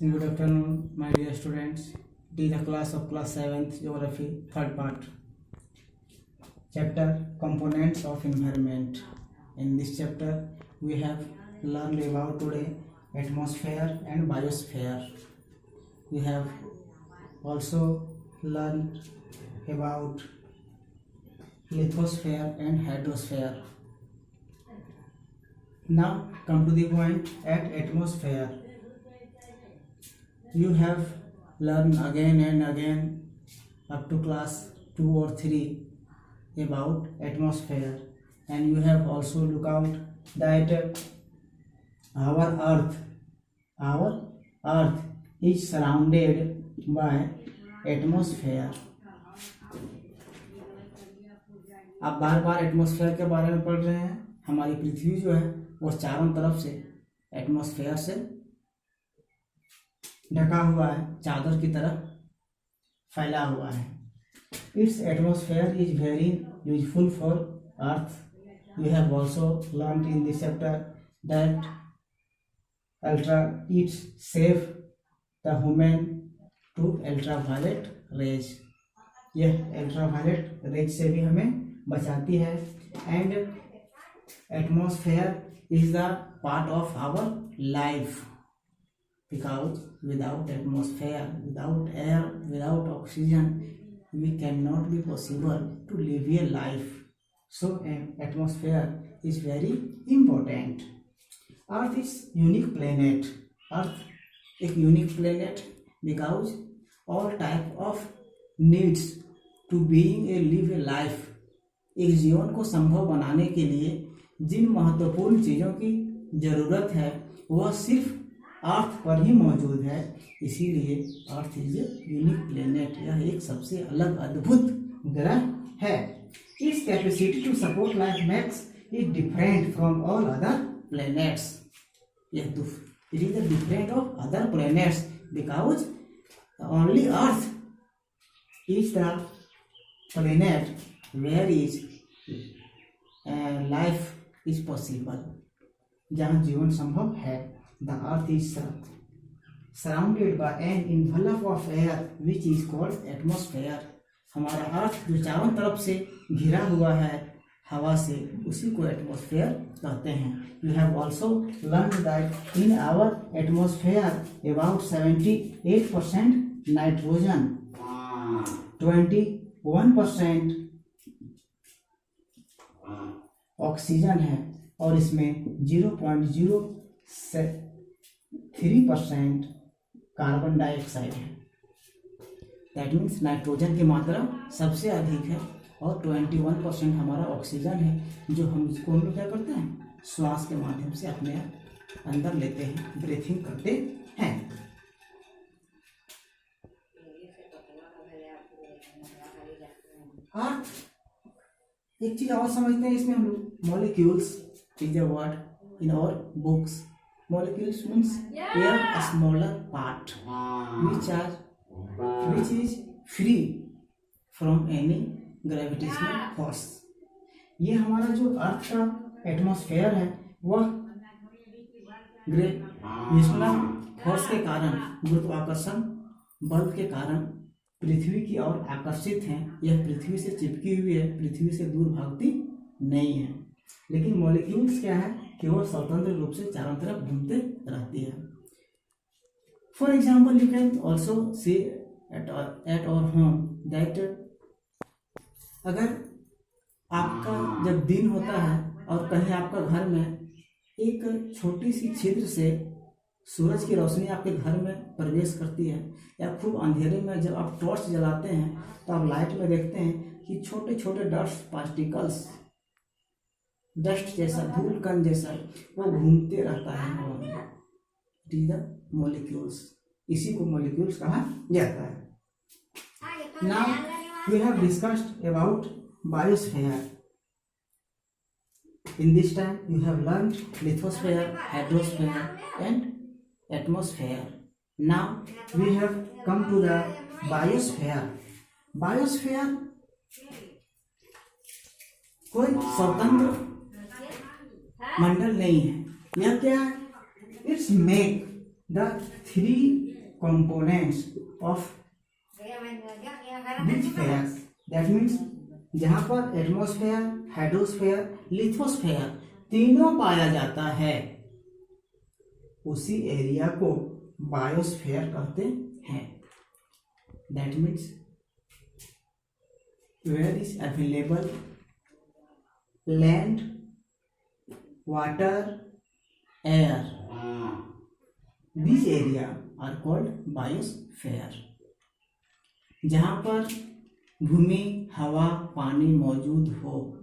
Good afternoon, my dear students. It is the class of class 7th Geography, third part. Chapter Components of Environment. In this chapter, we have learned about today atmosphere and biosphere. We have also learned about lithosphere and hydrosphere. Now come to the point at atmosphere. You have learned again and again up to class 2 or 3 about atmosphere, and you have also looked out that our earth is surrounded by atmosphere. आप बार बार atmosphere के बारे में पढ़ रहे हैं। हमारी पृथ्वी जो है वो चारों तरफ से एटमॉस्फेयर से ढका हुआ है, चादर की तरह फैला हुआ है। Its atmosphere is very useful for Earth. You have also learn in this chapter that it's safe the human to ultraviolet rays. यह अल्ट्रावायलेट रेज से भी हमें बचाती है। And atmosphere is the part of our life, because without atmosphere, without air, without oxygen, we cannot be possible to live a life. So an atmosphere is very important. Earth is unique planet. Earth एक unique planet because all type of needs to being a live a life. एक जीवन को संभव बनाने के लिए जिन महत्वपूर्ण चीजों की जरूरत है वह सिर्फ अर्थ पर ही मौजूद है। इसीलिए Earth is a unique planet. यह एक सबसे अलग अद्भुत ग्रह है। Its capacity to support life makes it different from all other planets. It is the different of other planets because only Earth is the planet where is life is possible, जहाँ जीवन संभव है। The earth is surrounded by an envelope of air which is called atmosphere. हमारा अर्थ जो चारों तरफ से घिरा हुआ है हवा से, उसी को एटमॉस्फेयर कहते हैं। You have also learned that in our atmosphere about 78% nitrogen, 21% oxygen है और इसमें 0.03% कार्बन डाइऑक्साइड है। दैट मीन्स नाइट्रोजन की मात्रा सबसे अधिक है और 21% हमारा ऑक्सीजन है, जो हम इसको हम क्या करते हैं, श्वास के माध्यम से अपने अंदर लेते हैं, ब्रीथिंग करते हैं। एक चीज और समझते हैं इसमें हम लोग, molecules is a word in our books. Molecules means a smaller part which is free from any gravitational force. ये हमारा जो अर्थ का एटमॉस्फेयर है वह ग्रेविटेशनल फोर्स के कारण, गुरुत्वाकर्षण बल के कारण पृथ्वी की ओर आकर्षित है। यह पृथ्वी से चिपकी हुई है, पृथ्वी से दूर भागती नहीं है। लेकिन मॉलिक्यूल्स क्या है कि वो स्वतंत्र रूप से चारों तरफ घूमते रहती है। For example you can also see at our home that अगर आपका जब दिन होता है और कहीं आपका घर में एक छोटी सी छिद्र से सूरज की रोशनी आपके घर में प्रवेश करती है, या खूब अंधेरे में जब आप टॉर्च जलाते हैं तो आप लाइट में देखते हैं कि छोटे छोटे डस्ट पार्टिकल्स, डस्ट जैसा, धूल कण जैसा वो घूमते रहता है हवा में। It is the molecules. इसी को मॉलिक्यूल्स कहा जाता है। Now we have discussed about biosphere. In this time you have learned lithosphere, hydrosphere and atmosphere. Now we have come to the biosphere. Biosphere कोई स्वतंत्र मंडल नहीं है। यह क्या है? It's make the three components of lithosphere, that means जहां पर एटमॉस्फेयर, हाइड्रोस्फेयर, लिथोस्फेयर तीनों पाया जाता है उसी एरिया को बायोस्फेयर कहते हैं। That means where is available land, water, air, this area are called biosphere. जहां पर भूमि, हवा, पानी मौजूद हो,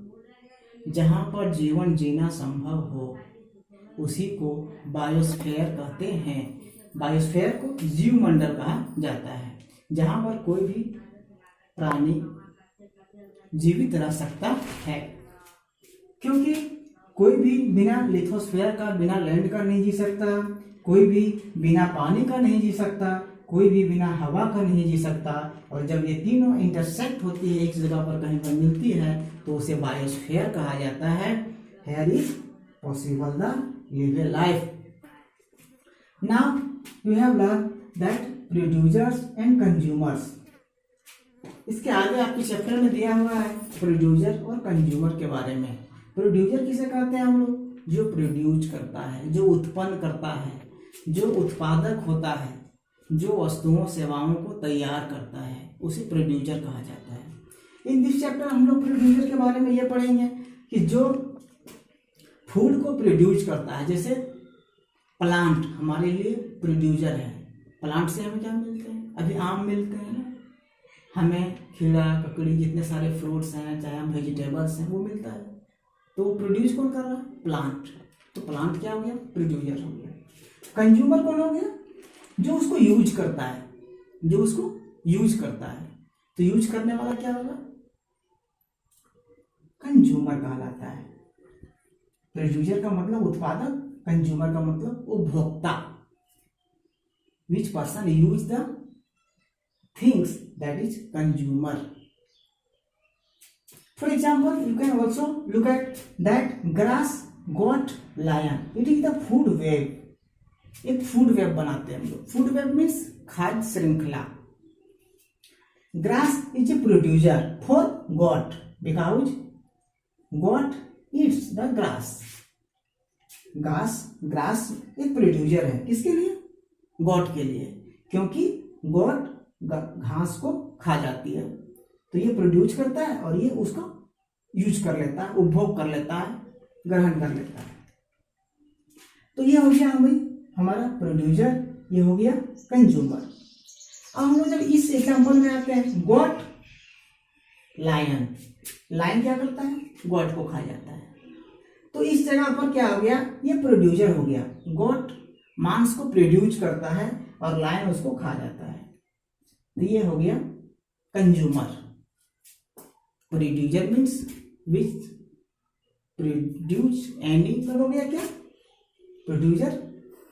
जहां पर जीवन जीना संभव हो, उसी को बायोस्फेयर कहते हैं। बायोस्फेयर को जीवमंडल कहा जाता है, जहां पर कोई भी प्राणी जीवित रह सकता है, क्योंकि कोई भी बिना लिथोस्फेयर का, बिना लैंड का नहीं जी सकता, कोई भी बिना पानी का नहीं जी सकता, कोई भी बिना हवा का नहीं जी सकता। और जब ये तीनों इंटरसेक्ट होती है, एक जगह पर कहीं पर मिलती है, तो उसे बायोस्फीयर कहा जाता है। Here is possible the live life. Now we have learn that producers and consumers. इसके आगे आपके चैप्टर में दिया हुआ है प्रोड्यूसर और कंज्यूमर के बारे में। प्रोड्यूसर किसे कहते हैं हम लोग? जो प्रोड्यूस करता है, जो उत्पन्न करता है, जो उत्पादक होता है, जो वस्तुओं सेवाओं को तैयार करता है, उसे प्रोड्यूसर कहा जाता है। इन दिस चैप्टर हम लोग प्रोड्यूसर के बारे में ये पढ़ेंगे कि जो फूड को प्रोड्यूस करता है, जैसे प्लांट हमारे लिए प्रोड्यूसर है। प्लांट से हमें क्या मिलते हैं? अभी आम मिलते हैं ना, हमें खीरा, ककड़ी, जितने सारे फ्रूट्स हैं, चाहे हम वेजिटेबल्स हैं, वो मिलता है। तो प्रोड्यूस कौन कर रहा है? प्लांट। तो प्लांट क्या हो गया? प्रोड्यूसर हो गया। कंज्यूमर कौन हो गया? जो उसको यूज करता है, जो उसको यूज करता है। तो यूज करने वाला क्या होगा? कंज्यूमर कहलाता है। प्रोड्यूसर का मतलब उत्पादक, कंज्यूमर का मतलब उपभोक्ता। Which person use the things, that is consumer. For example, you can also look at that grass got lion. It is the food web. एक फूड वेब बनाते हैं हम लोग। फूड वेब मीन्स खाद्य श्रृंखला। Grass is a producer for got, because got eats the grass. Grass एक producer है, किसके लिए? गॉट के लिए, क्योंकि गॉट घास को खा जाती है। तो ये प्रोड्यूस करता है और ये उसको यूज कर लेता है, उपभोग कर लेता है, ग्रहण कर लेता है। तो ये हो गया भाई हमारा प्रोड्यूसर, ये हो गया कंज्यूमर। अब हम लोग जब इस एग्जाम्पल में आते हैं, गॉट लायन। लायन क्या करता है? गॉट को खा जाता है। तो इस जगह पर क्या हो गया? ये प्रोड्यूसर हो गया। गॉट मांस को प्रोड्यूस करता है और लायन उसको खा जाता है। तो ये हो गया consumer. Producer means which produce any, मतलब हो गया क्या? प्रोड्यूसर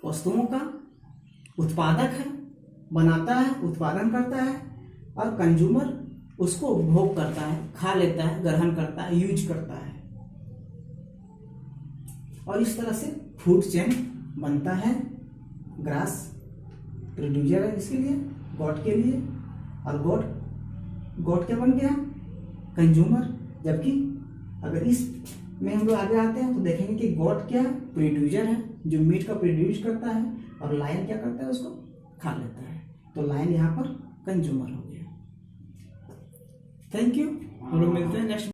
वस्तुओं का उत्पादक है, बनाता है, उत्पादन करता है, और कंज्यूमर उसको उपभोग करता है, खा लेता है, ग्रहण करता है, यूज करता है। और इस तरह से फूड चेन बनता है। ग्रास प्रोड्यूसर है इसके लिए, गॉट के लिए, और गॉट क्या बन गया? कंज्यूमर। जबकि अगर इस में हम लोग आगे आते हैं तो देखेंगे कि गॉट क्या है? प्रोड्यूसर है, जो मीट का प्रोड्यूस करता है, और लायन क्या करता है? उसको खा लेता है। तो लायन यहाँ पर कंज्यूमर हो गया। Thank you. हम लोग मिलते हैं नेक्स्ट